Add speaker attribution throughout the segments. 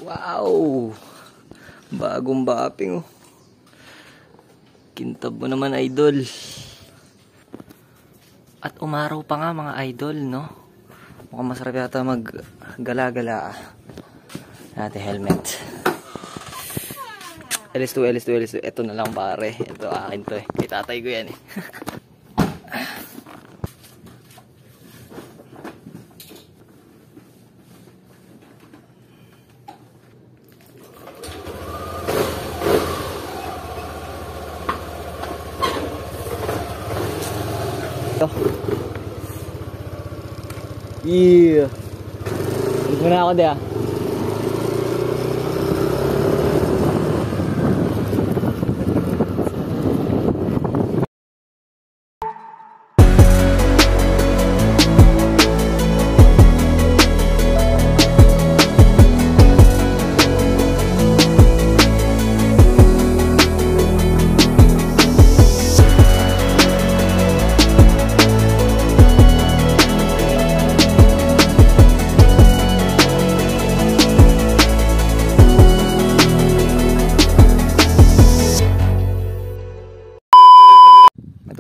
Speaker 1: Wow! Bagong bapping oh. Kintab mo naman, idol. At umaraw pa nga mga idol, no? Mukhang masarap yata mag-gala-gala. Natin helmet. LS2. Ito na lang pare. Ito akin to eh. Kay tatay ko yan eh. Yeah. Gusto na ako diya.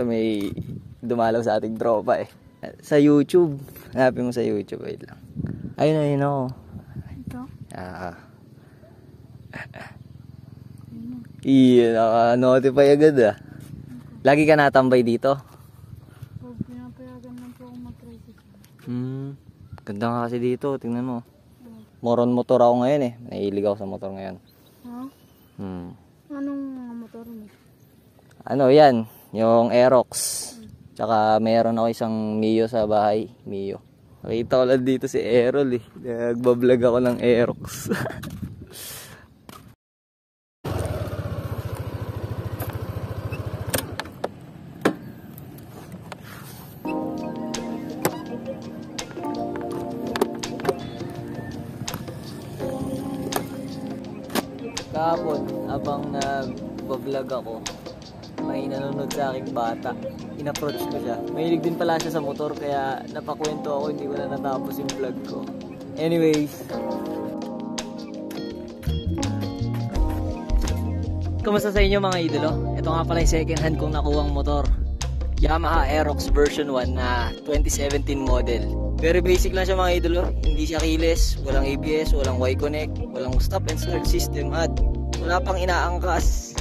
Speaker 1: May dumalaw sa ating tropa eh. Sa YouTube. Hanapin mo sa YouTube. Wait lang. Ayun ako.
Speaker 2: Ito?
Speaker 1: Naka-notify agad ah. Lagi ka natambay dito?
Speaker 2: Pag pinapayagan lang po akong mag-tricycle.
Speaker 1: Ganda nga kasi dito. Tingnan mo. Moron motor ako ngayon eh. Nahilig ako sa motor ngayon.
Speaker 2: Ha? Anong motor mo?
Speaker 1: Ano yan? Yung Aerox. Tsaka mayroon ako isang Mio sa bahay. Mio. Nakita ko lang dito si Errol eh. Nagbablog ako ng Aerox. Kahapon, habang nag-vlog ako, may nanonood sa aking bata. In-approach ko siya. Mahilig din pala siya sa motor, kaya napakwento ako, hindi ko na natapos yung vlog ko. Anyways. Kumusta sa inyo mga idolo? Ito nga pala yung second hand kong nakuhang motor. Yamaha Aerox version 1 na 2017 model. Very basic lang siya mga idolo. Hindi siya keyless, walang ABS, walang Y-Connect, walang stop and start system, at wala pang inaangkas.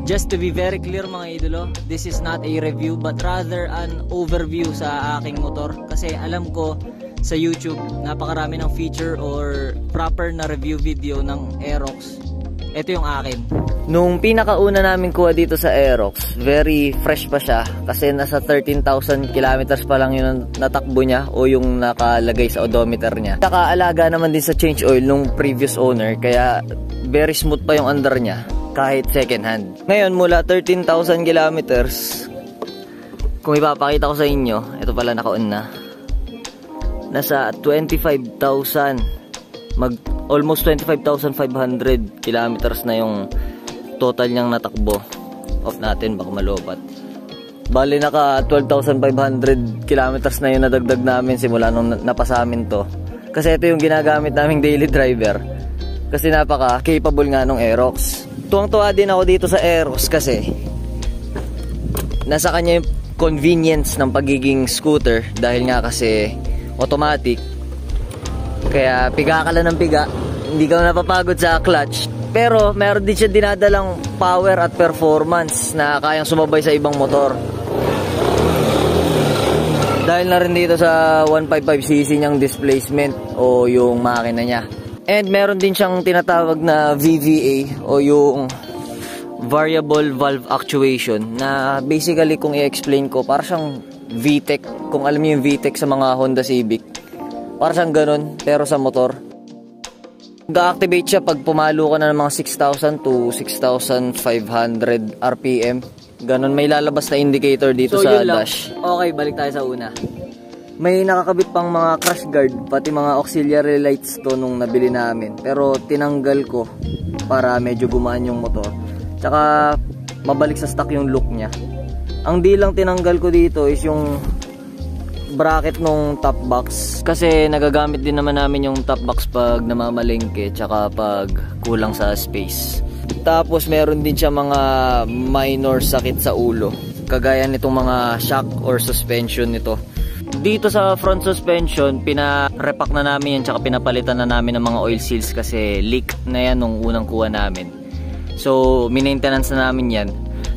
Speaker 1: Just to be very clear mga idolo, this is not a review but rather an overview sa aking motor. Kasi alam ko sa YouTube, napakarami ng feature or proper na review video ng Aerox. Ito yung akin. Nung pinakauna namin kuha dito sa Aerox, very fresh pa siya. Kasi nasa 13,000 kilometers pa lang yung natakbo niya o yung nakalagay sa odometer niya. Nakaalaga naman din sa change oil nung previous owner, kaya very smooth pa yung andar niya. Kahit second hand. Ngayon mula 13,000 kilometers, kung ipapakita ko sa inyo, ito pala naka-on na, nasa 25,000, almost 25,500 kilometers na yung total niyang natakbo. Off natin, baka malobat. Bali naka 12,500 kilometers na yung nadagdag namin simula nung napasamin to. Kasi ito yung ginagamit naming daily driver. Kasi napaka capable nga nung Aerox. Tuwang-tuwa din ako dito sa Aerox kasi nasa kanya yung convenience ng pagiging scooter dahil nga kasi automatic. Kaya piga ka lang ng piga, hindi ka napapagod sa clutch. Pero meron din siya dinadalang power at performance na kayang sumabay sa ibang motor. Dahil na rin dito sa 155cc niyang displacement o yung makina niya. And meron din siyang tinatawag na VVA o yung Variable Valve Actuation na basically kung i-explain ko, para siyang VTEC. Kung alam niyo yung VTEC sa mga Honda Civic, para siyang ganun pero sa motor. Ga-activate siya pag pumalo ka na ng mga 6,000 to 6,500 RPM. Ganun, may lalabas na indicator dito so, sa dash. Okay, balik tayo sa una. May nakakabit pang mga crash guard, pati mga auxiliary lights to nung nabili namin. Pero tinanggal ko para medyo gumaan yung motor. Tsaka mabalik sa stock yung look niya. Ang di lang tinanggal ko dito is yung bracket nung top box. Kasi nagagamit din naman namin yung top box pag namamalengke tsaka pag kulang sa space. Tapos meron din siya mga minor sakit sa ulo. Kagaya nitong mga shock or suspension nito. Dito sa front suspension, pina-repack na namin yan tsaka pinapalitan na namin ng mga oil seals kasi leak na yan nung unang kuha namin. So, maintenance na namin yan.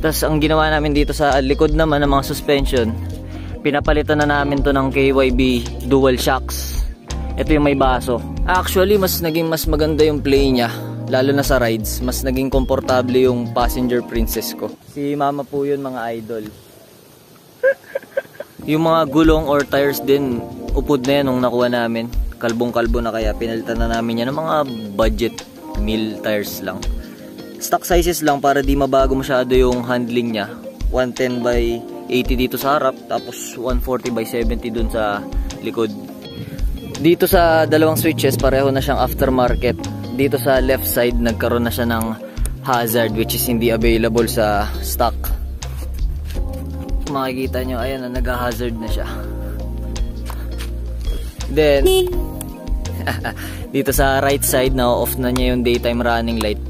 Speaker 1: Tapos, ang ginawa namin dito sa likod naman ng mga suspension, pinapalitan na namin to ng KYB dual shocks. Ito yung may baso. Actually, mas maganda yung play niya. Lalo na sa rides, mas naging komportable yung passenger princess ko. Si mama po yun, mga idol. Yung mga gulong or tires din, upod na yan nung nakuha namin. Kalbong-kalbo na kaya pinalitan na namin yan ng mga budget mill tires lang. Stock sizes lang para di mabago masyado yung handling niya. 110 by 80 dito sa harap, tapos 140 by 70 dun sa likod. Dito sa dalawang switches, pareho na siyang aftermarket. Dito sa left side, nagkaroon na siya ng hazard which is hindi available sa stock. Makikita nyo, ayan na, nag-hazard na siya. Then, dito sa right side, na off na niya yung daytime running light.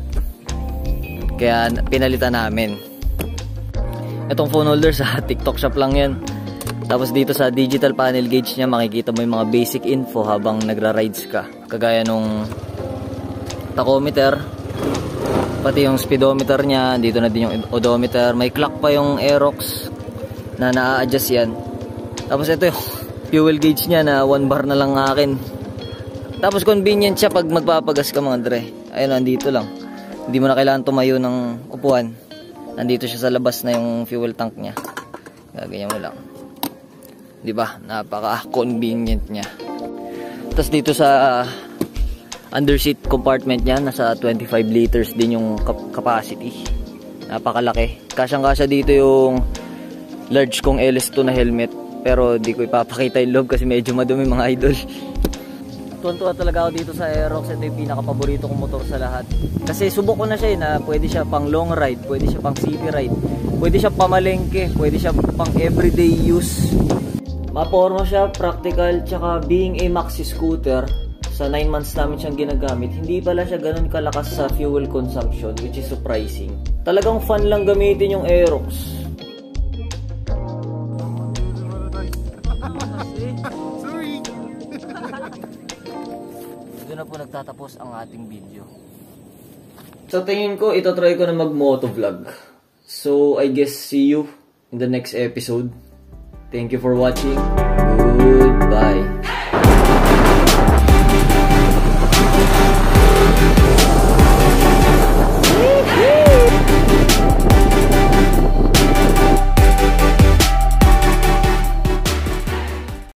Speaker 1: Kaya pinalitan namin. Itong phone holder sa TikTok shop lang yan. Tapos dito sa digital panel gauge niya, makikita mo yung mga basic info habang nagra-rides ka. Kagaya nung tachometer, pati yung speedometer niya, dito na din yung odometer. May clock pa yung Aerox na na-adjust yan. Tapos ito yung fuel gauge niya na 1 bar na lang akin. Tapos convenient siya pag magpapagas ka mga dre. Ayun, nandito lang. Hindi mo na kailangan tumayo ng upuan. Nandito siya sa labas na yung fuel tank niya. Gaganyan mo lang. 'Di ba? Napaka-convenient niya. Tapos dito sa underseat compartment niya, nasa 25 liters din yung capacity. Napakalaki. Kasyang-kasya dito yung large kong LS2 na helmet. Pero di ko ipapakita yung loob kasi medyo madumi mga idol. Tuwan-tuwa talaga ako dito sa Aerox. Ito yung pinaka-paborito kong motor sa lahat. Kasi subok ko na siya na pwede siya pang long ride, pwede siya pang city ride, pwede siya pamalengke, pwede siya pang everyday use. Maporma siya, practical, tsaka being a maxi scooter, sa 9 months namin siyang ginagamit, hindi pala siya ganun kalakas sa fuel consumption, which is surprising. Talagang fun lang gamitin yung Aerox. Dito na po nagtatapos ang ating video. Sa tingin ko, ito try ko na mag-motovlog. So, I guess see you in the next episode. Thank you for watching. Goodbye.